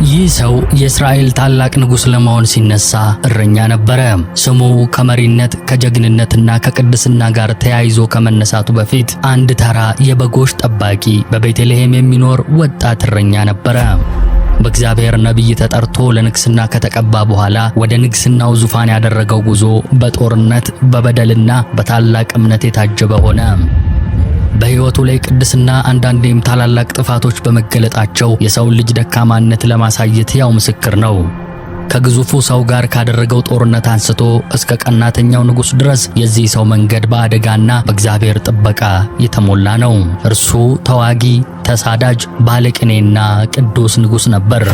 ይህ ሰው የእስራኤል ታላቅ ንጉሥ ለመሆን ሲነሳ እረኛ ነበረ። ስሙ ከመሪነት ከጀግንነትና ከቅድስና ጋር ተያይዞ ከመነሳቱ በፊት አንድ ተራ የበጎች ጠባቂ በቤተልሔም የሚኖር ወጣት እረኛ ነበረ። በእግዚአብሔር ነቢይ ተጠርቶ ለንግስና ከተቀባ በኋላ ወደ ንግስናው ዙፋን ያደረገው ጉዞ በጦርነት በበደልና በታላቅ እምነት የታጀበ ሆነ። በሕይወቱ ላይ ቅድስና አንዳንዴም ታላላቅ ጥፋቶች በመገለጣቸው የሰውን ልጅ ደካማነት ለማሳየት ያው ምስክር ነው። ከግዙፉ ሰው ጋር ካደረገው ጦርነት አንስቶ እስከ ቀናተኛው ንጉሥ ድረስ የዚህ ሰው መንገድ በአደጋና በእግዚአብሔር ጥበቃ የተሞላ ነው። እርሱ ተዋጊ፣ ተሳዳጅ፣ ባለቅኔና ቅዱስ ንጉሥ ነበር።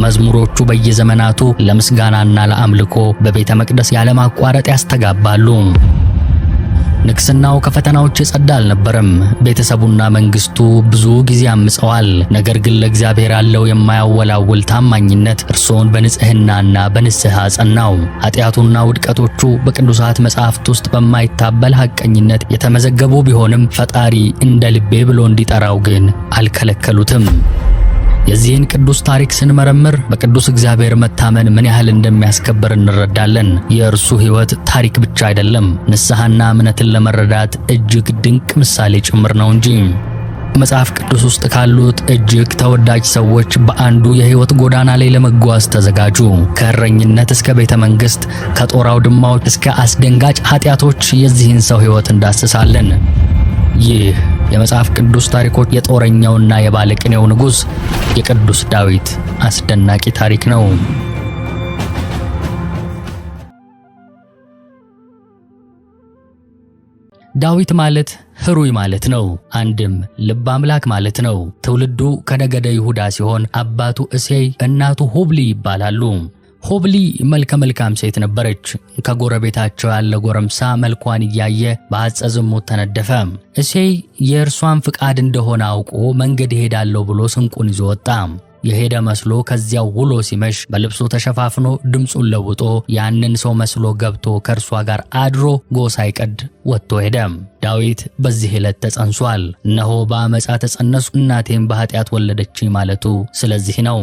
መዝሙሮቹ በየዘመናቱ ለምስጋናና ለአምልኮ በቤተ መቅደስ ያለማቋረጥ ያስተጋባሉ። ንግስናው ከፈተናዎች የጸዳ አልነበረም። ቤተሰቡና መንግስቱ ብዙ ጊዜ አምፀዋል። ነገር ግን ለእግዚአብሔር ያለው የማያወላውል ታማኝነት እርሱን በንጽህናና በንስሐ ጸናው። ኃጢአቱና ውድቀቶቹ በቅዱሳት መጻሕፍት ውስጥ በማይታበል ሐቀኝነት የተመዘገቡ ቢሆንም ፈጣሪ እንደ ልቤ ብሎ እንዲጠራው ግን አልከለከሉትም። የዚህን ቅዱስ ታሪክ ስንመረምር በቅዱስ እግዚአብሔር መታመን ምን ያህል እንደሚያስከብር እንረዳለን። የእርሱ ሕይወት ታሪክ ብቻ አይደለም፣ ንስሐና እምነትን ለመረዳት እጅግ ድንቅ ምሳሌ ጭምር ነው እንጂ። መጽሐፍ ቅዱስ ውስጥ ካሉት እጅግ ተወዳጅ ሰዎች በአንዱ የሕይወት ጎዳና ላይ ለመጓዝ ተዘጋጁ። ከእረኝነት እስከ ቤተ መንግሥት፣ ከጦር አውድማዎች እስከ አስደንጋጭ ኃጢአቶች የዚህን ሰው ሕይወት እንዳስሳለን። ይህ የመጽሐፍ ቅዱስ ታሪኮች የጦረኛውና የባለቅኔው ንጉሥ የቅዱስ ዳዊት አስደናቂ ታሪክ ነው። ዳዊት ማለት ሕሩይ ማለት ነው። አንድም ልብ አምላክ ማለት ነው። ትውልዱ ከነገደ ይሁዳ ሲሆን አባቱ እሴይ እናቱ ሆብሊ ይባላሉ። ሆብሊ መልከ መልካም ሴት ነበረች። ከጎረቤታቸው ያለ ጎረምሳ መልኳን እያየ በዐፀ ዝሙት ተነደፈ። እሴይ የእርሷን ፍቃድ እንደሆነ አውቆ መንገድ እሄዳለሁ ብሎ ስንቁን ይዞ ወጣ። የሄደ መስሎ ከዚያው ውሎ ሲመሽ በልብሱ ተሸፋፍኖ ድምፁን ለውጦ ያንን ሰው መስሎ ገብቶ ከእርሷ ጋር አድሮ ጎህ ሳይቀድ ወጥቶ ሄደ። ዳዊት በዚህ ዕለት ተጸንሷል። እነሆ በአመፃ ተጸነሱ እናቴም በኃጢአት ወለደችኝ ማለቱ ስለዚህ ነው።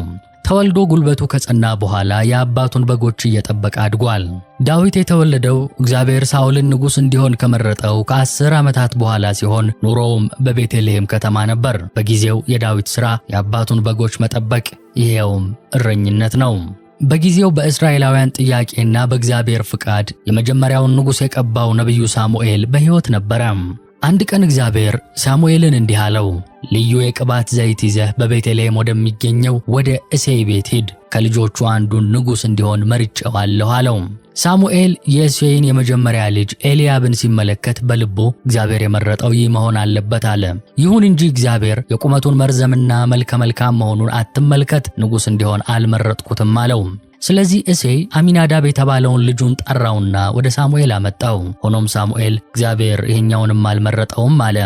ተወልዶ ጉልበቱ ከጸና በኋላ የአባቱን በጎች እየጠበቀ አድጓል። ዳዊት የተወለደው እግዚአብሔር ሳኦልን ንጉሥ እንዲሆን ከመረጠው ከ10 ዓመታት በኋላ ሲሆን ኑሮውም በቤተልሔም ከተማ ነበር። በጊዜው የዳዊት ሥራ የአባቱን በጎች መጠበቅ፣ ይሄውም እረኝነት ነው። በጊዜው በእስራኤላውያን ጥያቄና በእግዚአብሔር ፍቃድ የመጀመሪያውን ንጉሥ የቀባው ነቢዩ ሳሙኤል በሕይወት ነበረ። አንድ ቀን እግዚአብሔር ሳሙኤልን እንዲህ አለው፣ ልዩ የቅባት ዘይት ይዘህ በቤተልሔም ወደሚገኘው ወደ እሴይ ቤት ሂድ፣ ከልጆቹ አንዱን ንጉሥ እንዲሆን መርጬዋለሁ አለው። ሳሙኤል የእሴይን የመጀመሪያ ልጅ ኤልያብን ሲመለከት በልቡ እግዚአብሔር የመረጠው ይህ መሆን አለበት አለ። ይሁን እንጂ እግዚአብሔር የቁመቱን መርዘምና መልከ መልካም መሆኑን አትመልከት፣ ንጉሥ እንዲሆን አልመረጥኩትም አለው። ስለዚህ እሴይ አሚናዳብ የተባለውን ልጁን ጠራውና ወደ ሳሙኤል አመጣው። ሆኖም ሳሙኤል እግዚአብሔር ይህኛውንም አልመረጠውም አለ።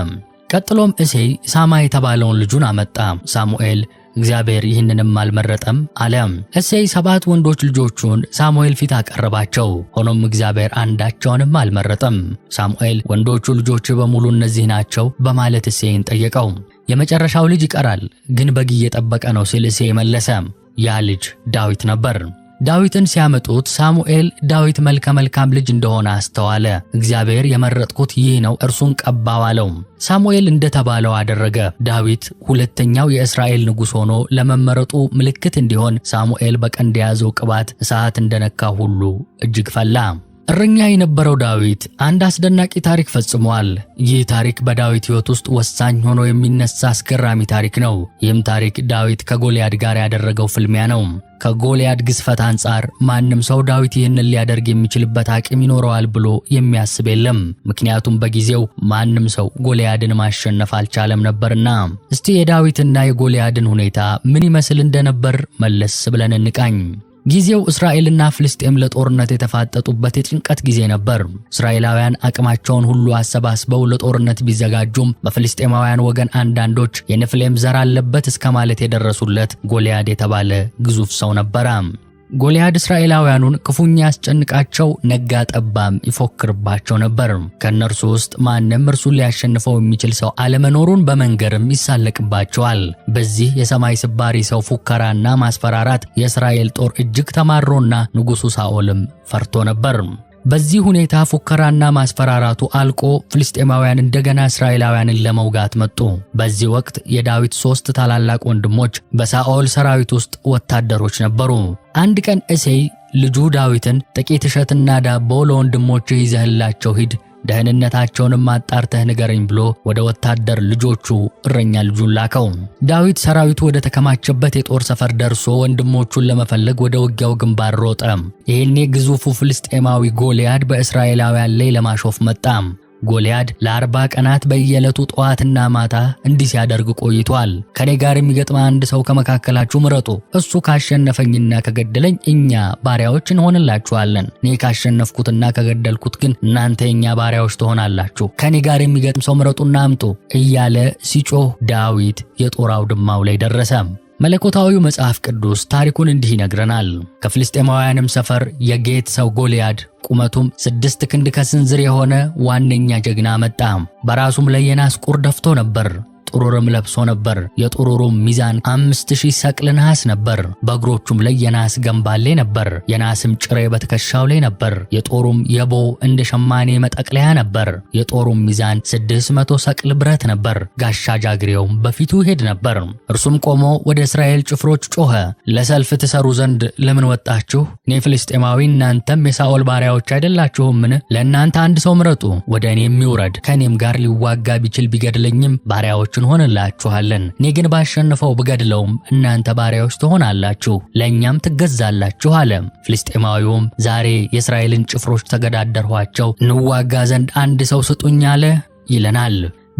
ቀጥሎም እሴይ ሳማ የተባለውን ልጁን አመጣ። ሳሙኤል እግዚአብሔር ይህንንም አልመረጠም አለ። እሴይ 7 ወንዶች ልጆቹን ሳሙኤል ፊት አቀረባቸው። ሆኖም እግዚአብሔር አንዳቸውንም አልመረጠም። ሳሙኤል ወንዶቹ ልጆች በሙሉ እነዚህ ናቸው በማለት እሴይን ጠየቀው። የመጨረሻው ልጅ ይቀራል፣ ግን በግ እየጠበቀ ነው ሲል እሴይ መለሰ። ያ ልጅ ዳዊት ነበር። ዳዊትን ሲያመጡት ሳሙኤል ዳዊት መልከ መልካም ልጅ እንደሆነ አስተዋለ። እግዚአብሔር የመረጥኩት ይህ ነው፣ እርሱን ቀባው አለው። ሳሙኤል እንደተባለው አደረገ። ዳዊት ሁለተኛው የእስራኤል ንጉሥ ሆኖ ለመመረጡ ምልክት እንዲሆን ሳሙኤል በቀንድ የያዘው ቅባት እሳት እንደነካ ሁሉ እጅግ ፈላ። እረኛ የነበረው ዳዊት አንድ አስደናቂ ታሪክ ፈጽሟል። ይህ ታሪክ በዳዊት ሕይወት ውስጥ ወሳኝ ሆኖ የሚነሳ አስገራሚ ታሪክ ነው። ይህም ታሪክ ዳዊት ከጎልያድ ጋር ያደረገው ፍልሚያ ነው። ከጎልያድ ግዝፈት አንጻር ማንም ሰው ዳዊት ይህንን ሊያደርግ የሚችልበት አቅም ይኖረዋል ብሎ የሚያስብ የለም። ምክንያቱም በጊዜው ማንም ሰው ጎልያድን ማሸነፍ አልቻለም ነበርና። እስቲ የዳዊትና የጎልያድን ሁኔታ ምን ይመስል እንደነበር መለስ ብለን እንቃኝ። ጊዜው እስራኤልና ፍልስጤም ለጦርነት የተፋጠጡበት የጭንቀት ጊዜ ነበር። እስራኤላውያን አቅማቸውን ሁሉ አሰባስበው ለጦርነት ቢዘጋጁም በፍልስጤማውያን ወገን አንዳንዶች የንፍሌም ዘር አለበት እስከ ማለት የደረሱለት ጎልያድ የተባለ ግዙፍ ሰው ነበረ። ጎልያድ እስራኤላውያኑን ክፉኛ ያስጨንቃቸው፣ ነጋ ጠባም ይፎክርባቸው ነበር። ከእነርሱ ውስጥ ማንም እርሱን ሊያሸንፈው የሚችል ሰው አለመኖሩን በመንገርም ይሳለቅባቸዋል። በዚህ የሰማይ ስባሪ ሰው ፉከራና ማስፈራራት የእስራኤል ጦር እጅግ ተማሮና ንጉሡ ሳኦልም ፈርቶ ነበር። በዚህ ሁኔታ ፉከራና ማስፈራራቱ አልቆ ፍልስጤማውያን እንደገና እስራኤላውያንን ለመውጋት መጡ። በዚህ ወቅት የዳዊት 3 ታላላቅ ወንድሞች በሳኦል ሰራዊት ውስጥ ወታደሮች ነበሩ። አንድ ቀን እሴይ ልጁ ዳዊትን ጥቂት እሸትና ዳቦ ለወንድሞችህ ይዘህላቸው ሂድ፣ ደህንነታቸውንም አጣርተህ ንገረኝ ብሎ ወደ ወታደር ልጆቹ እረኛ ልጁን ላከው። ዳዊት ሰራዊቱ ወደ ተከማቸበት የጦር ሰፈር ደርሶ ወንድሞቹን ለመፈለግ ወደ ውጊያው ግንባር ሮጠ። ይህኔ ግዙፉ ፍልስጤማዊ ጎልያድ በእስራኤላውያን ላይ ለማሾፍ መጣ። ጎልያድ ለ40 ቀናት በየዕለቱ ጠዋትና ማታ እንዲህ ሲያደርግ ቆይቷል። ከኔ ጋር የሚገጥም አንድ ሰው ከመካከላችሁ ምረጡ። እሱ ካሸነፈኝና ከገደለኝ እኛ ባሪያዎች እንሆንላችኋለን። እኔ ካሸነፍኩትና ከገደልኩት ግን እናንተ የኛ ባሪያዎች ትሆናላችሁ። ከኔ ጋር የሚገጥም ሰው ምረጡና አምጡ እያለ ሲጮህ ዳዊት የጦር አውድማው ላይ ደረሰ። መለኮታዊው መጽሐፍ ቅዱስ ታሪኩን እንዲህ ይነግረናል። ከፍልስጤማውያንም ሰፈር የጌት ሰው ጎልያድ ቁመቱም 6 ክንድ ከስንዝር የሆነ ዋነኛ ጀግና መጣ። በራሱም ላይ የናስ ቁር ደፍቶ ነበር። ጥሩርም ለብሶ ነበር። የጥሩሩም ሚዛን 5000 ሰቅል ነሐስ ነበር። በእግሮቹም ላይ የናስ ገምባሌ ነበር። የናስም ጭሬ በትከሻው ላይ ነበር። የጦሩም የቦ እንደ ሸማኔ መጠቅለያ ነበር። የጦሩም ሚዛን 600 ሰቅል ብረት ነበር። ጋሻ ጃግሬውም በፊቱ ሄድ ነበር። እርሱም ቆሞ ወደ እስራኤል ጭፍሮች ጮኸ፣ ለሰልፍ ትሰሩ ዘንድ ለምን ወጣችሁ? እኔ ፍልስጤማዊ እናንተም የሳኦል ባሪያዎች አይደላችሁምን? ለእናንተ አንድ ሰው ምረጡ፣ ወደ እኔ የሚውረድ ከእኔም ጋር ሊዋጋ ቢችል ቢገድለኝም ባሪያዎች እንሆንላችኋለን። እኔ ግን ባሸንፈው ብገድለውም እናንተ ባሪያዎች ትሆናላችሁ፣ ለእኛም ትገዛላችሁ አለ። ፍልስጤማዊውም ዛሬ የእስራኤልን ጭፍሮች ተገዳደርኋቸው፣ እንዋጋ ዘንድ አንድ ሰው ስጡኝ አለ ይለናል።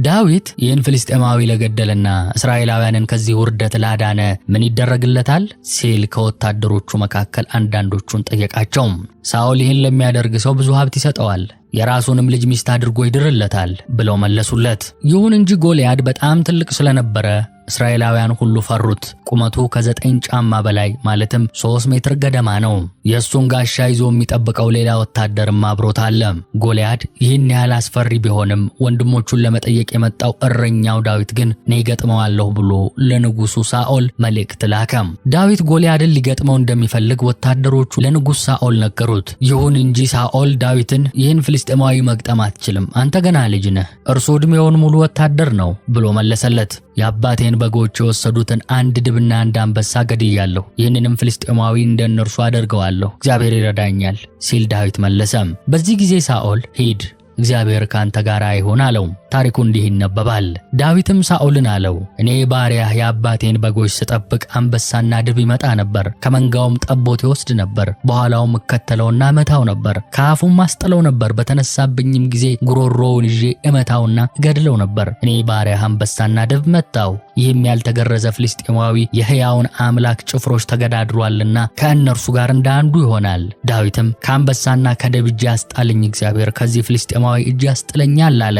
ዳዊት ይህን ፍልስጤማዊ ለገደለና እስራኤላውያንን ከዚህ ውርደት ላዳነ ምን ይደረግለታል ሲል ከወታደሮቹ መካከል አንዳንዶቹን ጠየቃቸው። ሳኦል ይህን ለሚያደርግ ሰው ብዙ ሀብት ይሰጠዋል፣ የራሱንም ልጅ ሚስት አድርጎ ይድርለታል ብለው መለሱለት። ይሁን እንጂ ጎልያድ በጣም ትልቅ ስለነበረ እስራኤላውያን ሁሉ ፈሩት። ቁመቱ ከ9 ጫማ በላይ ማለትም 3 ሜትር ገደማ ነው። የእሱን ጋሻ ይዞ የሚጠብቀው ሌላ ወታደርም አብሮት አለ። ጎልያድ ይህን ያህል አስፈሪ ቢሆንም ወንድሞቹን ለመጠየቅ የመጣው እረኛው ዳዊት ግን እኔ ገጥመዋለሁ ብሎ ለንጉሡ ሳኦል መልእክት ላከ። ዳዊት ጎልያድን ሊገጥመው እንደሚፈልግ ወታደሮቹ ለንጉሥ ሳኦል ነገሩት። ይሁን እንጂ ሳኦል ዳዊትን ይህን ፍልስጤማዊ መግጠም አትችልም፣ አንተ ገና ልጅ ነህ፣ እርሱ ዕድሜውን ሙሉ ወታደር ነው ብሎ መለሰለት። የአባቴን በጎች የወሰዱትን አንድ ድብና አንድ አንበሳ ገድያለሁ፣ ይህንንም ፍልስጤማዊ እንደነርሱ አደርገዋለሁ፣ እግዚአብሔር ይረዳኛል ሲል ዳዊት መለሰም። በዚህ ጊዜ ሳኦል ሂድ፣ እግዚአብሔር ካንተ ጋር አይሆን አለው። ታሪኩ እንዲህ ይነበባል። ዳዊትም ሳኦልን አለው፣ እኔ ባሪያህ የአባቴን በጎች ስጠብቅ አንበሳና ድብ ይመጣ ነበር፣ ከመንጋውም ጠቦት ይወስድ ነበር፣ በኋላውም እከተለውና እመታው ነበር፣ ከአፉም አስጥለው ነበር፣ በተነሳብኝም ጊዜ ጉሮሮውን ይዤ እመታውና እገድለው ነበር። እኔ ባሪያህ አንበሳና ድብ መታው። ይህም ያልተገረዘ ፍልስጤማዊ የሕያውን አምላክ ጭፍሮች ተገዳድሯልና ከእነርሱ ጋር እንደ አንዱ ይሆናል። ዳዊትም ከአንበሳና ከድብ እጅ ያስጣለኝ እግዚአብሔር ከዚህ ፍልስጤማዊ እጅ ያስጥለኛል አለ።